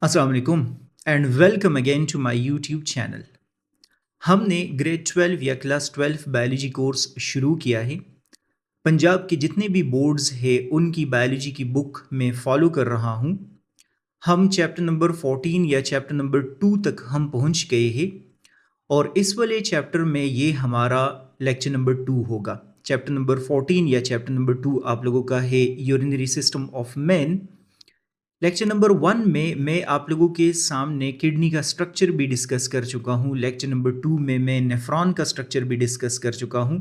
अस्सलाम वालेकुम and welcome again to my YouTube channel. हमने ग्रेड 12 या क्लास 12 बायोलॉजी कोर्स शुरू किया है। पंजाब के जितने भी बोर्ड्स हैं उनकी बायोलॉजी की बुक में फॉलो कर रहा हूँ। हम चैप्टर नंबर 14 या चैप्टर नंबर 2 तक हम पहुँच गए हैं और इस वाले चैप्टर में ये हमारा लेक्चर नंबर 2 होगा। चैप्टर नंबर 14 या चैप्टर नंबर 2 आप लोगों का है urinary system of man. Lecture number 1 में मैं आप लोगों के सामने किडनी का स्ट्रक्चर भी डिस्कस कर चुका हूँ। लेक्चर नंबर 2 में मैं नेफ्रॉन का स्ट्रक्चर भी डिस्कस कर चुका हूँ।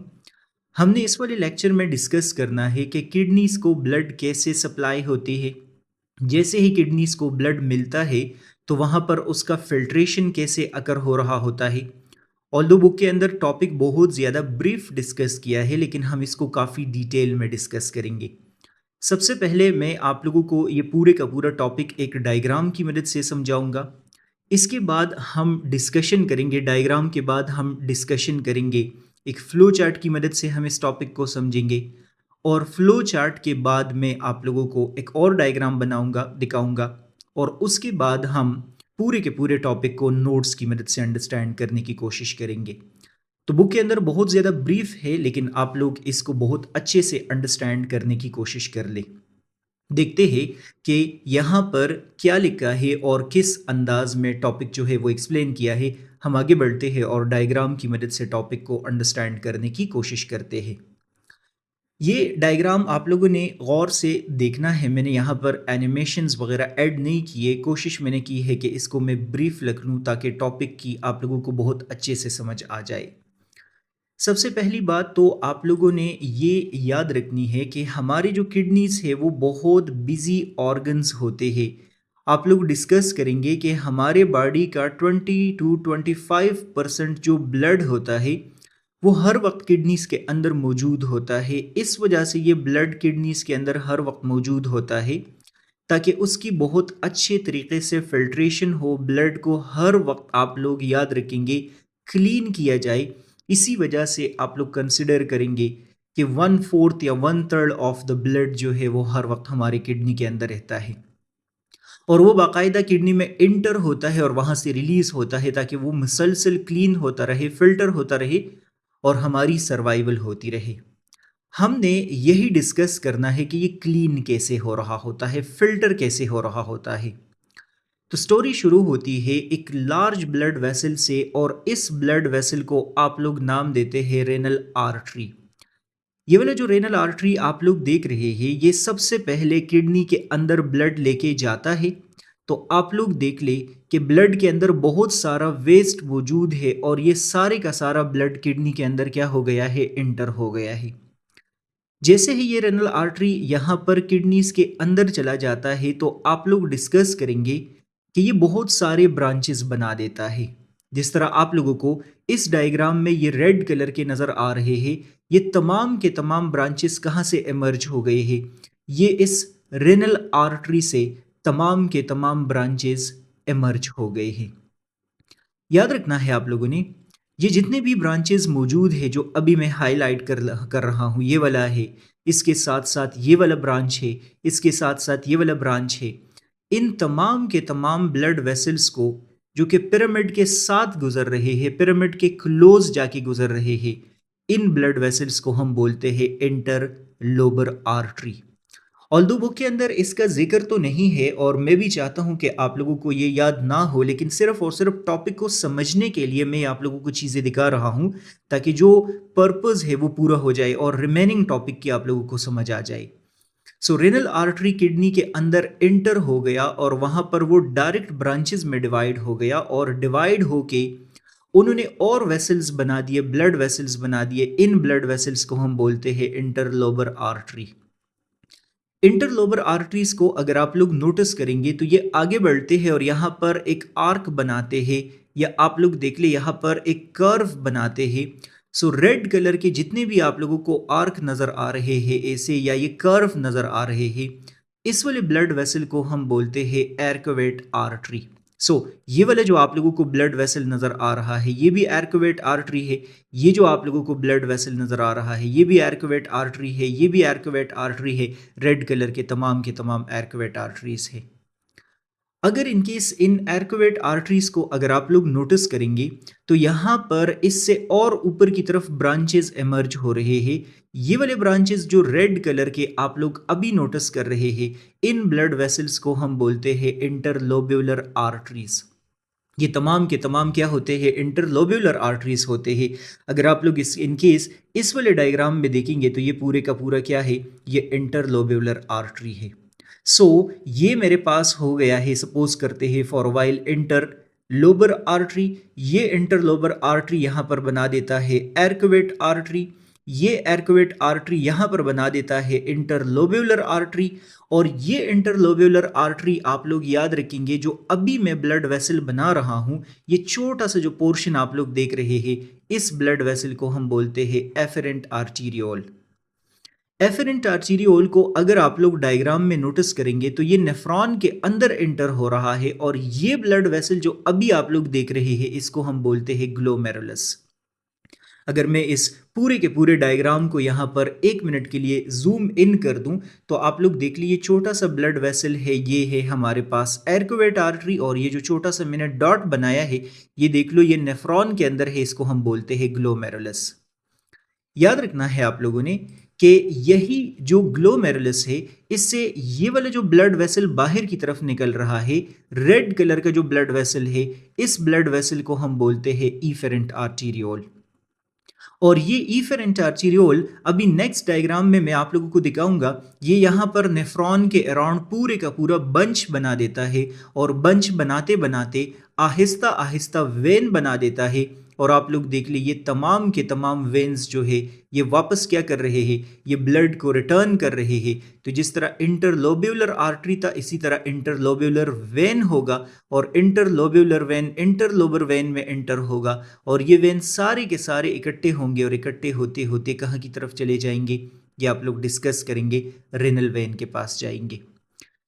हमने इस वाले लेक्चर में डिस्कस करना है कि किडनीज को ब्लड कैसे सप्लाई होती है। जैसे ही किडनीज को ब्लड मिलता है तो वहाँ पर उसका फिल्ट्रेशन कैसे अकर हो रहा होता है। ऑल्दो बुक के अंदर टॉपिक बहुत ज़्यादा ब्रीफ डिस्कस किया है लेकिन हम इसको काफ़ी डिटेल में डिस्कस करेंगे। सबसे पहले मैं आप लोगों को ये पूरे का पूरा टॉपिक एक डायग्राम की मदद से समझाऊंगा। इसके बाद हम डिस्कशन करेंगे। डायग्राम के बाद हम डिस्कशन करेंगे। एक फ्लो चार्ट की मदद से हम इस टॉपिक को समझेंगे और फ्लो चार्ट के बाद मैं आप लोगों को एक और डायग्राम बनाऊंगा, दिखाऊंगा और उसके बाद हम पूरे के पूरे टॉपिक को नोट्स की मदद से अंडरस्टैंड करने की कोशिश करेंगे। तो बुक के अंदर बहुत ज़्यादा ब्रीफ है लेकिन आप लोग इसको बहुत अच्छे से अंडरस्टैंड करने की कोशिश कर ले। देखते हैं कि यहाँ पर क्या लिखा है और किस अंदाज में टॉपिक जो है वो एक्सप्लेन किया है। हम आगे बढ़ते हैं और डायग्राम की मदद से टॉपिक को अंडरस्टैंड करने की कोशिश करते हैं। ये डायग्राम आप लोगों ने गौर से देखना है। मैंने यहाँ पर एनिमेशंस वगैरह ऐड नहीं किए। कोशिश मैंने की है कि इसको मैं ब्रीफ लिख लूँ ताकि टॉपिक की आप लोगों को बहुत अच्छे से समझ आ जाए। सबसे पहली बात तो आप लोगों ने ये याद रखनी है कि हमारी जो किडनीज है वो बहुत बिजी ऑर्गन्स होते हैं। आप लोग डिस्कस करेंगे कि हमारे बॉडी का 20 to 25% जो ब्लड होता है वो हर वक्त किडनीज के अंदर मौजूद होता है। इस वजह से ये ब्लड किडनीज के अंदर हर वक्त मौजूद होता है ताकि उसकी बहुत अच्छे तरीके से फिल्ट्रेशन हो। ब्लड को हर वक्त आप लोग याद रखेंगे क्लीन किया जाए। इसी वजह से आप लोग कंसिडर करेंगे कि 1/4 या 1/3 ऑफ द ब्लड जो है वो हर वक्त हमारे किडनी के अंदर रहता है और वो बाकायदा किडनी में इंटर होता है और वहाँ से रिलीज होता है ताकि वो मुसलसल क्लीन होता रहे, फिल्टर होता रहे और हमारी सर्वाइवल होती रहे। हमने यही डिस्कस करना है कि ये क्लीन कैसे हो रहा होता है, फिल्टर कैसे हो रहा होता है। तो स्टोरी शुरू होती है एक लार्ज ब्लड वेसल से और इस ब्लड वेसल को आप लोग नाम देते हैं रेनल आर्टरी। ये वाला जो रेनल आर्टरी आप लोग देख रहे हैं ये सबसे पहले किडनी के अंदर ब्लड लेके जाता है। तो आप लोग देख ले कि ब्लड के अंदर बहुत सारा वेस्ट मौजूद है और ये सारे का सारा ब्लड किडनी के अंदर क्या हो गया है, इंटर हो गया है। जैसे ही ये रेनल आर्टरी यहाँ पर किडनीज के अंदर चला जाता है तो आप लोग डिस्कस करेंगे कि ये बहुत सारे ब्रांचेस बना देता है। जिस तरह आप लोगों को इस डायग्राम में ये रेड कलर के नज़र आ रहे हैं, ये तमाम के तमाम ब्रांचेस कहाँ से इमर्ज हो गए हैं, ये इस रेनल आर्टरी से तमाम के तमाम ब्रांचेस इमर्ज हो गए हैं। याद रखना है आप लोगों ने ये जितने भी ब्रांचेस मौजूद है जो अभी मैं हाईलाइट कर रहा हूँ, ये वाला है, इसके साथ साथ ये वाला ब्रांच है, इसके साथ साथ ये वाला ब्रांच है। इन तमाम के तमाम ब्लड वेसल्स को जो कि पिरामिड के साथ गुजर रहे हैं, पिरामिड के क्लोज जाके गुजर रहे हैं, इन ब्लड वेसल्स को हम बोलते हैं इंटरलोबर आर्टरी। ऑल्दो बुक के अंदर इसका जिक्र तो नहीं है और मैं भी चाहता हूं कि आप लोगों को ये याद ना हो, लेकिन सिर्फ और सिर्फ टॉपिक को समझने के लिए मैं आप लोगों को चीज़ें दिखा रहा हूं ताकि जो पर्पस है वो पूरा हो जाए और रिमेनिंग टॉपिक की आप लोगों को समझ आ जाए। सो रेनल आर्टरी किडनी के अंदर इंटर हो गया और वहां पर वो डायरेक्ट ब्रांचेस में डिवाइड हो गया और डिवाइड होके उन्होंने और वेसल्स बना दिए, ब्लड वेसल्स बना दिए। इन ब्लड वेसल्स को हम बोलते हैं इंटरलोबर आर्टरी। इंटरलोबर आर्टरीज को अगर आप लोग नोटिस करेंगे तो ये आगे बढ़ते हैं और यहाँ पर एक आर्क बनाते हैं या आप लोग देख ले यहाँ पर एक कर्व बनाते हैं। सो रेड कलर के जितने भी आप लोगों को आर्क नज़र आ रहे हैं ऐसे या ये कर्व नज़र आ रहे हैं, इस वाले ब्लड वेसल को हम बोलते हैं एर्कोवेट आर्टरी। सो ये वाला जो आप लोगों को ब्लड वेसल नज़र आ रहा है ये भी एर्कोवेट आर्टरी है। ये जो आप लोगों को ब्लड वेसल नज़र आ रहा है ये भी एर्कोवेट आर्टरी है, ये भी एर्कोवेट आर्टरी है। रेड कलर के तमाम एर्कोवेट आर्टरीज है। अगर इनकेस इन एर्कोवेट आर्टरीज को अगर आप लोग नोटिस करेंगे तो यहाँ पर इससे और ऊपर की तरफ ब्रांचेस एमर्ज हो रहे हैं। ये वाले ब्रांचेस जो रेड कलर के आप लोग अभी नोटिस कर रहे हैं, इन ब्लड वेसल्स को हम बोलते हैं इंटरलोब्यूलर आर्टरीज। ये तमाम के तमाम क्या होते हैं? इंटरलोब्यूलर आर्टरीज होते हैं। अगर आप लोग इस इनकेस इस वाले डायग्राम में देखेंगे तो ये पूरे का पूरा क्या है? ये इंटरलोब्यूलर आर्टरी है। सो ये मेरे पास हो गया है, सपोज करते हैं for while inter Lobar artery. ये इंटरलोबर आर्टरी यहाँ पर बना देता है एर्कोवेट आर्टरी। ये एर्कोवेट आर्टरी यहाँ पर बना देता है इंटरलोब्यूलर आर्टरी। और ये इंटरलोब्यूलर आर्टरी आप लोग याद रखेंगे, जो अभी मैं ब्लड वेसल बना रहा हूँ, ये छोटा सा जो पोर्शन आप लोग देख रहे हैं, इस ब्लड वेसल को हम बोलते हैं एफेरेंट आर्टीरियोल। एफेरेंट आर्टीरियोल को अगर आप लोग डायग्राम में नोटिस करेंगे तो ये नेफ्रॉन के अंदर एंटर हो रहा है, और ये ब्लड वेसल जो अभी आप लोग देख रहे हैं, इसको हम बोलते हैं ग्लोमेरुलस। अगर मैं इस पूरे के पूरे डायग्राम को यहाँ पर 1 मिनट के लिए जूम इन कर दूं तो आप लोग देख लीजिए, छोटा सा ब्लड वेसल है, ये है हमारे पास एर्कोवेट आर्टरी, और ये जो छोटा सा मैंने डॉट बनाया है, ये देख लो, ये नेफ्रॉन के अंदर है, इसको हम बोलते हैं ग्लोमेरुलस। याद रखना है आप लोगों ने कि यही जो ग्लोमेरुलस है, इससे ये वाला जो ब्लड वेसल बाहर की तरफ निकल रहा है, रेड कलर का जो ब्लड वेसल है, इस ब्लड वेसल को हम बोलते हैं इफेरेंट आर्टीरियोल। और ये इफेरेंट आर्टीरियोल अभी नेक्स्ट डायग्राम में मैं आप लोगों को दिखाऊंगा, ये यहाँ पर नेफ्रॉन के अराउंड पूरे का पूरा बंच बना देता है, और बंच बनाते बनाते आहिस्ता आहिस्ता वेन बना देता है। और आप लोग देख लीजिए, तमाम के तमाम वेन्स जो है ये वापस क्या कर रहे हैं? ये ब्लड को रिटर्न कर रहे हैं। तो जिस तरह इंटरलोब्यूलर आर्टरी था, इसी तरह इंटरलोब्यूलर वेन होगा, और इंटरलोब्यूलर वेन इंटरलोबर वेन में एंटर होगा, और ये वेन सारे के सारे इकट्ठे होंगे, और इकट्ठे होते होते कहाँ की तरफ चले जाएंगे? ये आप लोग डिस्कस करेंगे, रेनल वेन के पास जाएंगे।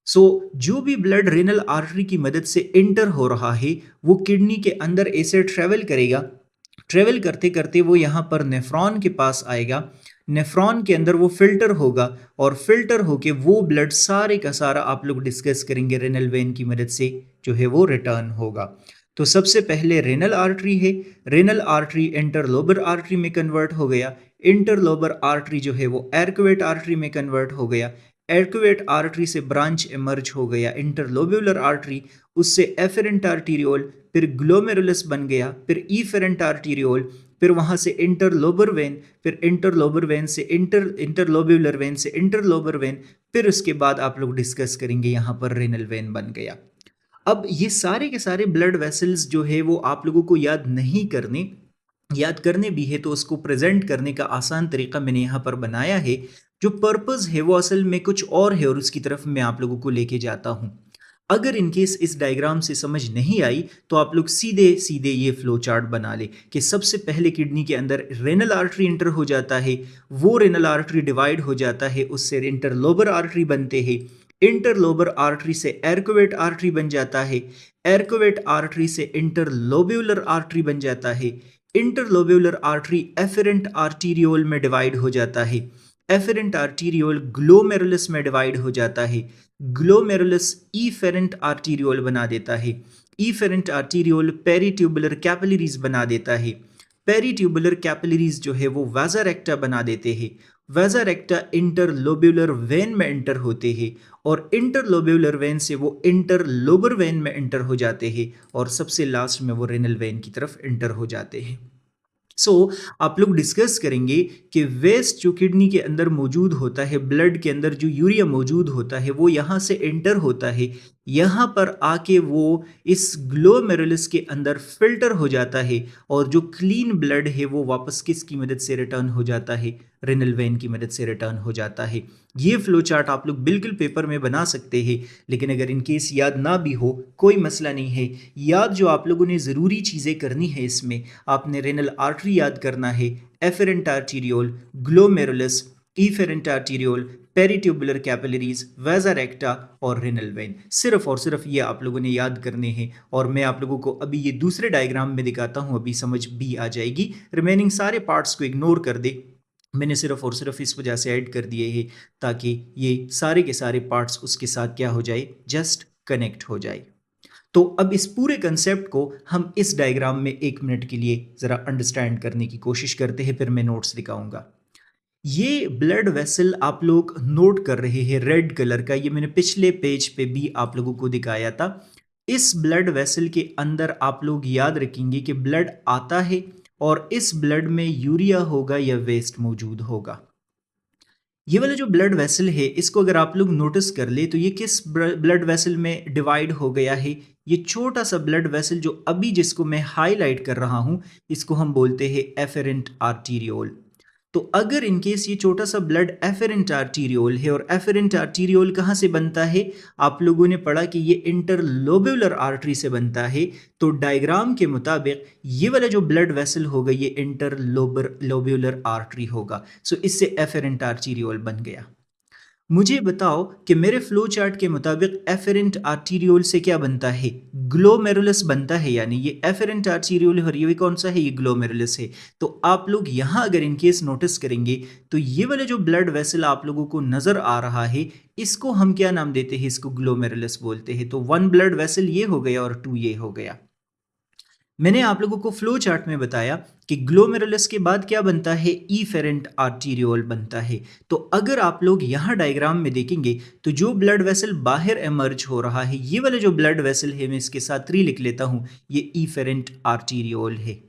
जो भी ब्लड रेनल आर्टरी की मदद से इंटर हो रहा है, वो किडनी के अंदर ऐसे ट्रेवल करेगा। ट्रेवल करते करते वो यहाँ पर नेफ्रॉन के पास आएगा। नेफ्रॉन के अंदर वो फिल्टर होगा, और फिल्टर होके वो ब्लड सारे का सारा आप लोग डिस्कस करेंगे रेनल वेन की मदद से जो है वो रिटर्न होगा। तो सबसे पहले रेनल आर्टरी है, रेनल आर्टरी इंटरलोबर आर्टरी में कन्वर्ट हो गया, इंटरलोबर आर्टरी जो है वो एर्कोवेट आर्टरी में कन्वर्ट हो गया, एर्कोवेट आर्टरी से ब्रांच इमर्ज हो गया इंटरलोब्यूलर आर्टरी, उससे एफेरेंट आर्टीरियोल, फिर ग्लोमेरुलस बन गया, फिर इफेरेंट आर्टीरियोल, फिर वहां से इंटरलोबर वेन, फिर इंटरलोबर वेन से इंटरलोब्यूलर वेन से इंटरलोबर वेन, फिर उसके बाद आप लोग डिस्कस करेंगे यहाँ पर रेनल वेन बन गया। अब ये सारे के सारे ब्लड वेसल्स जो है वो आप लोगों को याद नहीं करने, याद करने भी है तो उसको प्रेजेंट करने का आसान तरीका मैंने यहाँ पर बनाया है। जो पर्पस है वो असल में कुछ और है, और उसकी तरफ मैं आप लोगों को लेके जाता हूँ। अगर इनकेस इस डायग्राम से समझ नहीं आई तो आप लोग सीधे सीधे ये फ्लो चार्ट बना ले कि सबसे पहले किडनी के अंदर रेनल आर्टरी इंटर हो जाता है, वो रेनल आर्टरी डिवाइड हो जाता है, उससे इंटरलोबर आर्टरी बनते हैं, इंटरलोबर आर्टरी से एर्कोवेट आर्टरी बन जाता है, एर्कोवेट आर्टरी से इंटरलोब्यूलर आर्टरी बन जाता है, इंटरलोब्यूलर आर्टरी एफेरेंट आर्टीरियोल में डिवाइड हो जाता है, एफेरेंट आर्टीरियोल ग्लोमेरुलस में डिवाइड हो जाता है, ग्लोमेरुलस इफेरेंट आर्टीरियोल बना देता है, इफेरेंट आर्टीरियोल पेरीट्यूबुलर कैपिलरीज बना देता है, पेरीट्यूबुलर कैपिलरीज जो है वो वाजा रेक्टा बना देते हैं, वाजा रेक्टा इंटरलोब्यूलर वेन में एंटर होते हैं, और इंटरलोब्यूलर वेन से वो इंटरलोबर वेन में एंटर हो जाते हैं, और सबसे लास्ट में वो रेनल वेन की तरफ एंटर हो जाते हैं। आप लोग डिस्कस करेंगे कि वेस्ट जो किडनी के अंदर मौजूद होता है, ब्लड के अंदर जो यूरिया मौजूद होता है, वो यहाँ से एंटर होता है, यहाँ पर आके वो इस ग्लोमेरुलस के अंदर फिल्टर हो जाता है, और जो क्लीन ब्लड है वो वापस किसकी मदद से रिटर्न हो जाता है? रेनल वेन की मदद से रिटर्न हो जाता है। ये फ्लो चार्ट आप लोग बिल्कुल पेपर में बना सकते हैं, लेकिन अगर इनकेस याद ना भी हो कोई मसला नहीं है। याद जो आप लोगों ने ज़रूरी चीज़ें करनी है, इसमें आपने रेनल आर्टरी याद करना है, afferent arteriole, glomerulus, efferent arteriole, peritubular capillaries, vasa recta और रेनल वेन। सिर्फ और सिर्फ ये आप लोगों ने याद करने हैं, और मैं आप लोगों को अभी ये दूसरे डायग्राम में दिखाता हूँ, अभी समझ भी आ जाएगी। रिमेनिंग सारे पार्ट्स को इग्नोर कर दे, मैंने सिर्फ और सिर्फ इस वजह से ऐड कर दिए हैं ताकि ये सारे के सारे पार्ट्स उसके साथ क्या हो जाए? जस्ट कनेक्ट हो जाए। तो अब इस पूरे कंसेप्ट को हम इस डायग्राम में 1 मिनट के लिए ज़रा अंडरस्टैंड करने की कोशिश करते हैं, फिर मैं नोट्स दिखाऊंगा। ये ब्लड वेसल आप लोग नोट कर रहे हैं रेड कलर का, ये मैंने पिछले पेज पे भी आप लोगों को दिखाया था। इस ब्लड वेसल के अंदर आप लोग याद रखेंगे कि ब्लड आता है और इस ब्लड में यूरिया होगा या वेस्ट मौजूद होगा। ये वाला जो ब्लड वेसल है इसको अगर आप लोग नोटिस कर ले तो ये किस ब्लड वेसल में डिवाइड हो गया है। ये छोटा सा ब्लड वेसल जो अभी जिसको मैं हाईलाइट कर रहा हूं, इसको हम बोलते हैं एफेरेंट आर्टीरियोल। तो अगर इनकेस ये छोटा सा ब्लड एफेरेंट आर्टीरियोल है, और एफेरेंट आर्टीरियोल कहाँ से बनता है, आप लोगों ने पढ़ा कि ये इंटरलोब्यूलर आर्टरी से बनता है। तो डायग्राम के मुताबिक ये वाला जो ब्लड वेसल होगा ये इंटरलोब्यूलर आर्टरी होगा। सो इससे एफेरेंट आर्टीरियोल बन गया। मुझे बताओ कि मेरे फ्लो चार्ट के मुताबिक एफेरेंट आर्टीरियोल से क्या बनता है, ग्लोमेरुलस बनता है। यानी ये एफेरेंट आर्टीरियोल है और ये कौन सा है, ये ग्लोमेरुलस है। तो आप लोग यहाँ अगर इनकेस नोटिस करेंगे तो ये वाला जो ब्लड वेसल आप लोगों को नजर आ रहा है इसको हम क्या नाम देते हैं, इसको ग्लोमेरुलस बोलते हैं। तो 1 ब्लड वेसल ये हो गया और 2 ये हो गया। मैंने आप लोगों को फ्लो चार्ट में बताया कि ग्लोमेरुलस के बाद क्या बनता है, इफेरेंट आर्टीरियोल बनता है। तो अगर आप लोग यहाँ डायग्राम में देखेंगे तो जो ब्लड वेसल बाहर एमर्ज हो रहा है, ये वाला जो ब्लड वेसल है मैं इसके साथ 3 लिख लेता हूँ, ये इफेरेंट आर्टीरियोल है।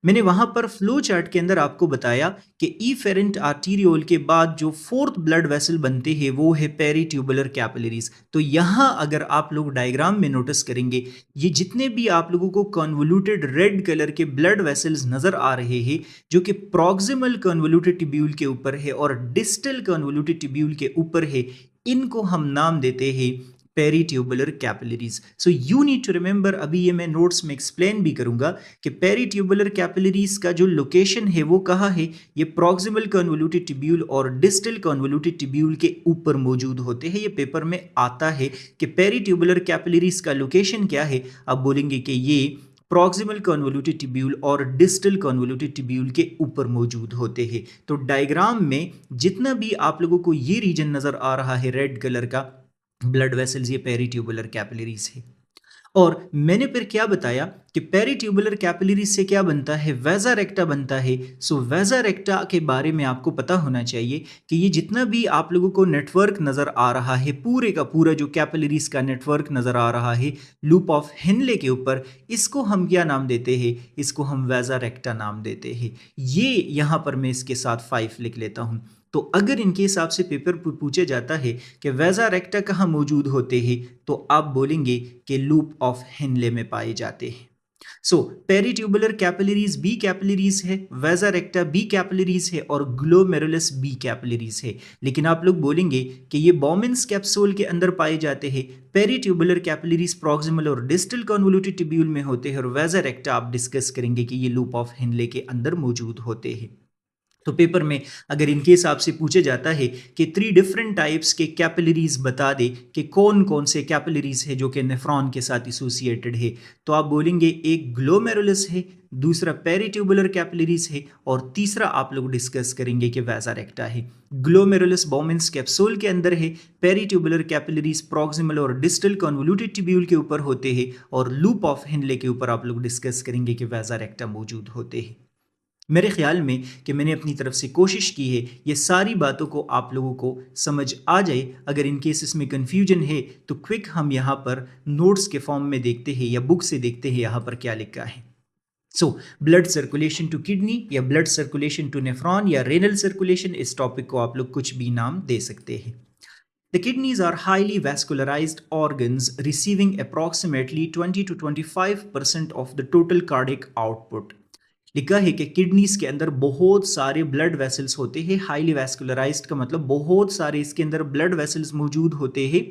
मैंने वहां पर फ्लो चार्ट के अंदर आपको बताया कि इफेरेंट आर्टीरियोल के बाद जो 4th ब्लड वेसल बनते हैं वो है पेरीट्यूबुलर कैपिलरीज। तो यहां अगर आप लोग डायग्राम में नोटिस करेंगे, ये जितने भी आप लोगों को कन्वोल्यूटेड रेड कलर के ब्लड वेसल्स नजर आ रहे हैं, जो कि प्रॉक्सिमल कन्वोल्यूटेड ट्यूब्यूल के ऊपर है और डिस्टल कन्वोल्यूटेड ट्यूब्यूल के ऊपर है, इनको हम नाम देते हैं peritubular capillaries. So you need to remember, अभी ये मैं नोट्स में एक्सप्लेन भी करूंगा कि पेरीट्यूबुलर कैपिलरीज का जो लोकेशन है वो कहाँ है। ये प्रॉक्सिमल कन्वोल्यूटेड ट्यूब्यूल और डिस्टल कन्वोल्यूटेड ट्यूब्यूल के ऊपर मौजूद होते हैं। ये पेपर में आता है कि पेरीट्यूबुलर कैपिलरीज का लोकेशन क्या है। आप बोलेंगे कि ये प्रॉक्सिमल कन्वोल्यूटेड ट्यूब्यूल और डिस्टल कन्वोल्यूटेड ट्यूब्यूल के ऊपर मौजूद होते हैं। तो डायग्राम में जितना भी आप लोगों को ये रीजन नजर आ रहा है रेड कलर का ब्लड वेसल्स, ये पेरीट्यूबुलर कैपिलरीज है। और मैंने फिर क्या बताया कि पेरीट्यूबुलर कैपिलरीज से क्या बनता है, वेजा रेक्टा बनता है। सो वेजा रेक्टा के बारे में आपको पता होना चाहिए कि ये जितना भी आप लोगों को नेटवर्क नजर आ रहा है, पूरे का पूरा जो कैपिलरीज का नेटवर्क नजर आ रहा है लूप ऑफ हेनले के ऊपर, इसको हम क्या नाम देते हैं, इसको हम वेजा रेक्टा नाम देते हैं। ये यहां पर मैं इसके साथ 5 लिख लेता हूं। तो अगर इनके हिसाब से पेपर पूछा जाता है कि वेजा रेक्टा कहाँ मौजूद होते हैं, तो आप बोलेंगे कि लूप ऑफ हेनले में पाए जाते हैं। सो पेरीट्यूबुलर कैपिलरीज बी कैपिलरीज है, वेजा रेक्टा बी कैपिलरीज है और ग्लोमेरुलस बी कैपिलरीज है। लेकिन आप लोग बोलेंगे कि ये बॉमिन्स कैप्सूल के अंदर पाए जाते हैं। पेरीट्यूबुलर कैपिलरीज प्रॉक्सिमल और डिस्टल कन्वोल्यूटेड ट्यूब्यूल में होते हैं और वेजा रेक्टा आप डिस्कस करेंगे कि ये लूप ऑफ हेनले के अंदर मौजूद होते हैं। तो पेपर में अगर इनके हिसाब से पूछा जाता है कि 3 डिफरेंट टाइप्स के कैपिलरीज बता दे कि कौन कौन से कैपिलरीज है जो कि नेफ्रॉन के साथ एसोसिएटेड है, तो आप बोलेंगे एक ग्लोमेरुलस है, दूसरा पेरीट्यूबुलर कैपिलरीज है और तीसरा आप लोग डिस्कस करेंगे कि वेजा रेक्टा है। ग्लोमेरुलस बॉमिन्स कैप्सूल के अंदर है, पेरीट्यूबुलर कैपिलरीज प्रॉक्सिमल और डिस्टल कन्वोल्यूटेड ट्यूब्यूल के ऊपर होते हैं और लूप ऑफ हेनले के ऊपर आप लोग डिस्कस करेंगे कि वेजा रेक्टा मौजूद होते हैं। मेरे ख्याल में कि मैंने अपनी तरफ से कोशिश की है ये सारी बातों को आप लोगों को समझ आ जाए। अगर इन केस इसमें कन्फ्यूजन है तो क्विक हम यहाँ पर नोट्स के फॉर्म में देखते हैं या बुक से देखते हैं यहाँ पर क्या लिखा है। So blood circulation to kidney या ब्लड सर्कुलेशन टू नेफ्रॉन या रेनल सर्कुलेशन, इस टॉपिक को आप लोग कुछ भी नाम दे सकते हैं। The kidneys are highly vascularized organs receiving approximately 20 to 25% of the total cardiac output. लिखा है कि किडनीज के अंदर बहुत सारे ब्लड वेसल्स होते हैं। हाईली वैस्कुलराइज्ड का मतलब बहुत सारे इसके अंदर ब्लड वेसल्स मौजूद होते हैं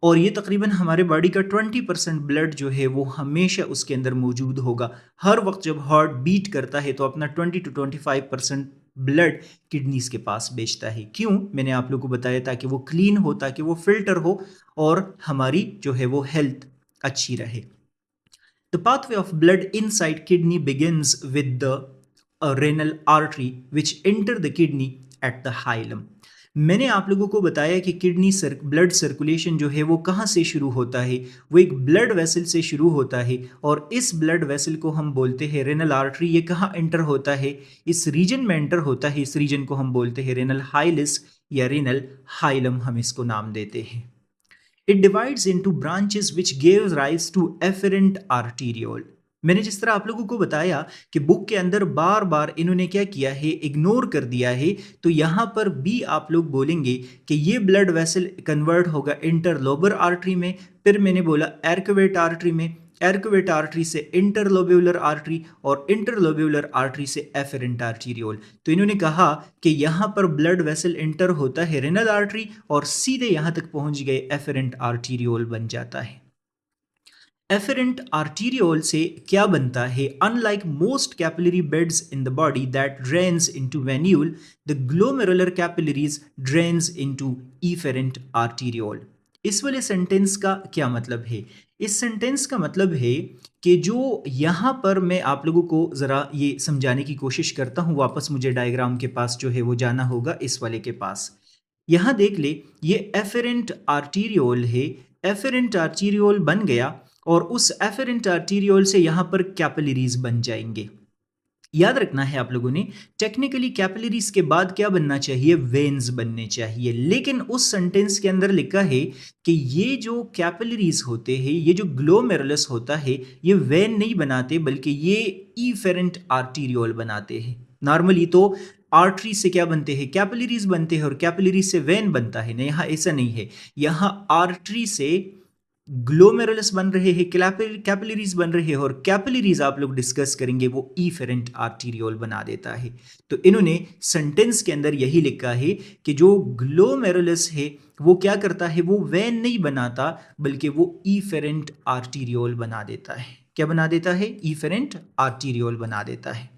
और ये तकरीबन हमारे बॉडी का 20% ब्लड जो है वो हमेशा उसके अंदर मौजूद होगा। हर वक्त जब हार्ट बीट करता है तो अपना 20 to 25% ब्लड किडनीज के पास भेजता है। क्यों, मैंने आप लोगों को बताया ताकि वो क्लीन हो, ताकि वो फिल्टर हो और हमारी जो है वो हेल्थ अच्छी रहे। The pathway of blood inside kidney begins with the renal artery which enter the kidney at the hilum. मैंने आप लोगों को बताया कि किडनी ब्लड सर्कुलेशन जो है वो कहाँ से शुरू होता है, वो एक ब्लड वेसल से शुरू होता है और इस ब्लड वेसल को हम बोलते हैं रेनल आर्टरी। ये कहाँ एंटर होता है, इस रीजन में एंटर होता है। इस रीजन को हम बोलते हैं रेनल हाइलिस या रेनल हाइलम, हम इसको नाम देते हैं। It divides into branches which gives rise to efferent arteriole। मैंने जिस तरह आप लोगों को बताया कि बुक के अंदर बार बार इन्होंने क्या किया है, इग्नोर कर दिया है, तो यहाँ पर भी आप लोग बोलेंगे कि ये ब्लड वेसल कन्वर्ट होगा इंटरलोबर आर्टरी में, फिर मैंने बोला एर्क्वेट आर्टरी में, एर्क्वेट आर्टरी से इंटरलोब्यूलर आर्टरी और इंटरलोब्यूलर आर्टरी से एफेरेंट आर्टीरियोल। तो इन्होंने कहा कि यहाँ पर ब्लड वेसल इंटर होता है रेनल आर्टरी और सीधे यहाँ तक पहुंच गए एफेरेंट आर्टीरियोल बन जाता है। एफेरेंट आर्टीरियोल से क्या बनता है? Unlike most capillary beds in the body that drains into venule, the glomerular capillaries drains into efferent arteriole. इस वाले सेंटेंस का क्या मतलब है? इस सेंटेंस का मतलब है कि जो यहाँ पर मैं आप लोगों को ज़रा ये समझाने की कोशिश करता हूँ, वापस मुझे डायग्राम के पास जो है वो जाना होगा, इस वाले के पास। यहाँ देख ले, ये एफेरेंट आर्टीरियोल है, एफेरेंट आर्टीरियोल बन गया और उस एफेरेंट आर्टीरियोल से यहाँ पर कैपिलरीज बन जाएंगे। याद रखना है आप लोगों ने, टेक्निकली कैपिलरीज के बाद क्या बनना चाहिए? वेन्स बनने चाहिए। लेकिन उस सेंटेंस के अंदर लिखा है कि ये जो कैपिलरीज होते हैं, ये जो ग्लोमेरुलस होता है, ये वेन नहीं बनाते बल्कि ये इफेरेंट आर्टीरियोल बनाते हैं। नॉर्मली तो आर्टरी से क्या बनते हैं? कैपिलरीज बनते हैं और कैपिलरीज से वेन बनता है ना, यहाँ ऐसा नहीं है। यहाँ आर्टरी से ग्लोमेरुलस बन रहे हैं, कैपिलरीज बन रहे हैं और कैपिलरीज आप लोग डिस्कस करेंगे वो इफेरेंट आर्टीरियोल बना देता है। तो इन्होंने सेंटेंस के अंदर यही लिखा है कि जो ग्लोमेरुलस है वो क्या करता है? वो वेन नहीं बनाता बल्कि वो इफेरेंट आर्टीरियोल बना देता है। क्या बना देता है? इफेरेंट आर्टीरियोल बना देता है।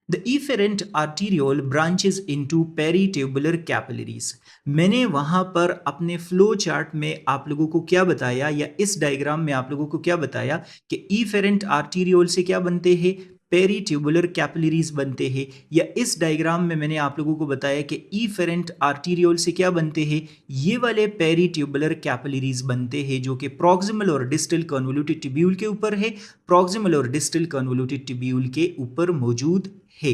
The efferent arteriole branches into peritubular capillaries। मैंने वहां पर अपने फ्लो चार्ट में आप लोगों को क्या बताया, या इस डायग्राम में आप लोगों को क्या बताया कि efferent arteriole से क्या बनते हैं? पेरीट्यूबुलर कैपिलरीज बनते हैं। या इस डायग्राम में मैंने आप लोगों को बताया कि efferent arteriole से क्या बनते हैं? ये वाले पेरीट्यूबुलर कैपिलरीज बनते हैं जो कि प्रॉक्सिमल और डिस्टल कन्वोल्यूटेड ट्यूब्यूल के ऊपर है, प्रॉक्सिमल और डिस्टल कन्वोल्यूटेड ट्यूब्यूल के ऊपर मौजूद है।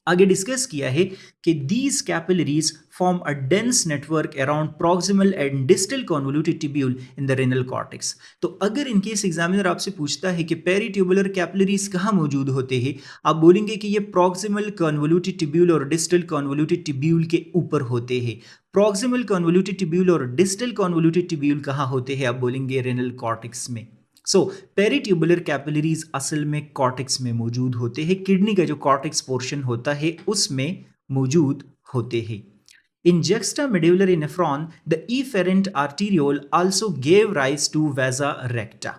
आगे डिस्कस किया है कि these capillaries form a dense network around proximal and distal convoluted tubule in the renal cortex. तो अगर इनकेस एग्जामिनर आपसे पूछता है कि पेरीट्यूबुलर कैपिलरीज कहाँ मौजूद होते हैं, आप बोलेंगे कि ये प्रॉक्सिमल कन्वोल्यूटेड ट्यूब्यूल और डिस्टल कन्वोल्यूटेड ट्यूब्यूल के ऊपर होते हैं। प्रॉक्सिमल कन्वोल्यूटेड ट्यूब्यूल और डिस्टल कन्वोल्यूटेड ट्यूब्यूल कहाँ होते हैं? आप बोलेंगे रेनल कॉर्टेक्स में। सो पेरीट्यूबुलर कैपिलरीज असल में कॉर्टेक्स में मौजूद होते हैं, किडनी का जो कॉर्टेक्स पोर्शन होता है उसमें मौजूद होते हैं। In juxtamedullary nephron, the efferent arteriole also gave rise to vasa recta।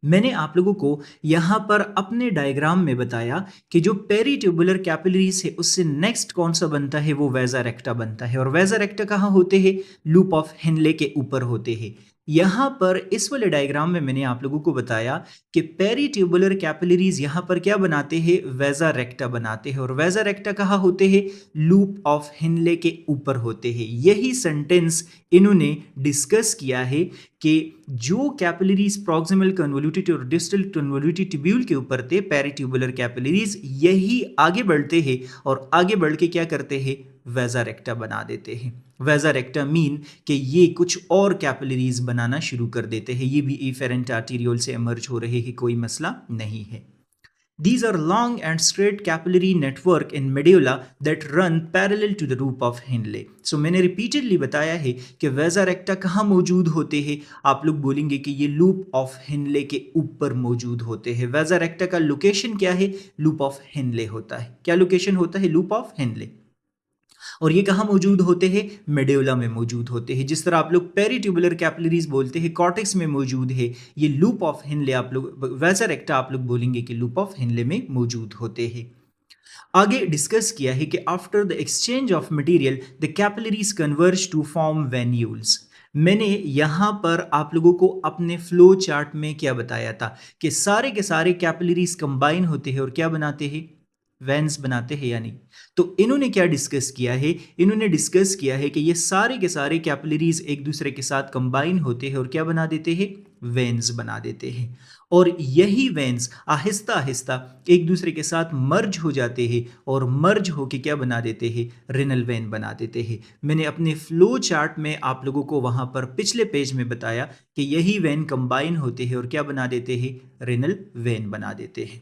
मैंने आप लोगों को यहां पर अपने डायग्राम में बताया कि जो पेरीट्यूबुलर कैपिलरीज है उससे नेक्स्ट कौन सा बनता है? वो वेजा रेक्टा बनता है। और वेजा रेक्टा कहाँ होते हैं? लूप ऑफ हेनले के ऊपर होते हैं। यहां पर इस वाले डायग्राम में मैंने आप लोगों को बताया कि पेरीट्यूबुलर कैपिलरीज यहां पर क्या बनाते हैं? वेजा रेक्टा बनाते हैं। और वेजा रेक्टा कहाँ होते हैं? लूप ऑफ हेनले के ऊपर होते हैं। यही सेंटेंस इन्होंने डिस्कस किया है कि जो कैपिलरीज प्रॉक्सिमल कन्वोल्यूटेड और डिस्टल कन्वोल्यूटेड ट्यूब्यूल के ऊपर थे, पेरीट्यूबुलर कैपिलरीज, यही आगे बढ़ते हैं और आगे बढ़ के क्या करते हैं? वेजा रेक्टा बना देते हैं। वेजा रेक्टा मीन कि ये कुछ और कैपिलरीज बनाना शुरू कर देते हैं। ये भी इफेरेंट आर्टीरियोल से इमर्ज हो रहे हैं, कोई मसला नहीं है। These are long and straight capillary network in medulla that run parallel to the roof of Henle। So मैंने repeatedly बताया है कि वेजा रेक्टा कहाँ मौजूद होते हैं? आप लोग बोलेंगे कि ये लूप ऑफ हेनले के ऊपर मौजूद होते हैं। वेजा रेक्टा का लोकेशन क्या है? लूप ऑफ हेनले होता है। क्या लोकेशन होता है? Loop of Henle. और ये कहाँ मौजूद होते हैं? मेडुला में मौजूद होते हैं। जिस तरह आप लोग पेरीट्यूबुलर कैपिलरीज बोलते हैं, कॉर्टेक्स में मौजूद है, ये लूप ऑफ हेनले आप लोग, वेजा रेक्टा आप लोग बोलेंगे कि लूप ऑफ हेनले में मौजूद होते हैं। आगे डिस्कस किया है कि after the exchange of material the capillaries converge to form venules. मैंने यहां पर आप लोगों को अपने फ्लो चार्ट में क्या बताया था कि सारे के सारे कैपिलरीज कंबाइन होते हैं और क्या बनाते हैं? वेन्स बनाते हैं या नहीं। तो इन्होंने क्या डिस्कस किया है, इन्होंने डिस्कस किया है कि ये सारे के सारे कैपिलरीज एक दूसरे के साथ कंबाइन होते हैं और क्या बना देते हैं, वेन्स बना देते हैं। और यही वेन्स आहिस्ता आहिस्ता एक दूसरे के साथ मर्ज हो जाते हैं और मर्ज होके क्या बना देते हैं, रेनल वेन बना देते हैं। मैंने अपने फ्लो चार्ट में आप लोगों को वहां पर पिछले पेज में बताया कि यही वेन कंबाइन होते हैं और क्या बना देते हैं, रेनल वेन बना देते हैं।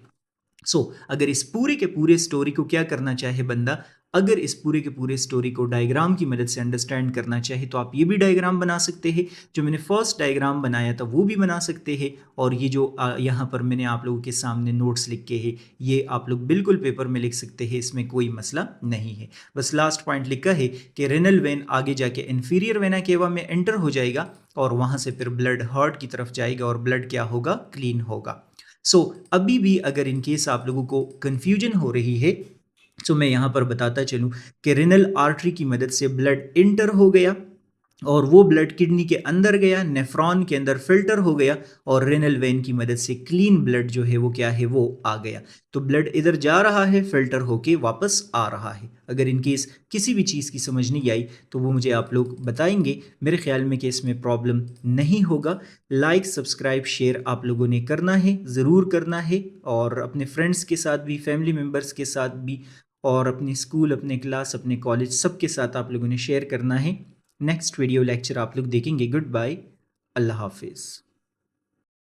अगर इस पूरे के पूरे स्टोरी को क्या करना चाहे बंदा, अगर इस पूरे के पूरे स्टोरी को डायग्राम की मदद से अंडरस्टैंड करना चाहे तो आप ये भी डायग्राम बना सकते हैं। जो मैंने फर्स्ट डायग्राम बनाया था वो भी बना सकते हैं। और ये जो यहाँ पर मैंने आप लोगों के सामने नोट्स लिख के है, ये आप लोग बिल्कुल पेपर में लिख सकते हैं, इसमें कोई मसला नहीं है। बस लास्ट पॉइंट लिखा है कि रेनल वेन आगे जाके इंफीरियर वेना केवा में एंटर हो जाएगा और वहाँ से फिर ब्लड हार्ट की तरफ जाएगा और ब्लड क्या होगा, क्लीन होगा। अभी भी अगर इन केस आप लोगों को कंफ्यूजन हो रही है तो मैं यहाँ पर बताता चलूँ कि रेनल आर्टरी की मदद से ब्लड इंटर हो गया और वो ब्लड किडनी के अंदर गया, नेफ्रॉन के अंदर फिल्टर हो गया और रेनल वेन की मदद से क्लीन ब्लड जो है वो क्या है, वो आ गया। तो ब्लड इधर जा रहा है, फिल्टर होके वापस आ रहा है। अगर इन केस किसी भी चीज़ की समझ नहीं आई तो वो मुझे आप लोग बताएंगे। मेरे ख्याल में कि इसमें प्रॉब्लम नहीं होगा। लाइक सब्सक्राइब शेयर आप लोगों ने करना है, ज़रूर करना है। और अपने फ्रेंड्स के साथ भी, फैमिली मेम्बर्स के साथ भी, और अपने स्कूल, अपने क्लास, अपने कॉलेज, सबके साथ आप लोगों ने शेयर करना है। नेक्स्ट वीडियो लेक्चर आप लोग देखेंगे। गुड बाय, अल्लाह हाफिज़।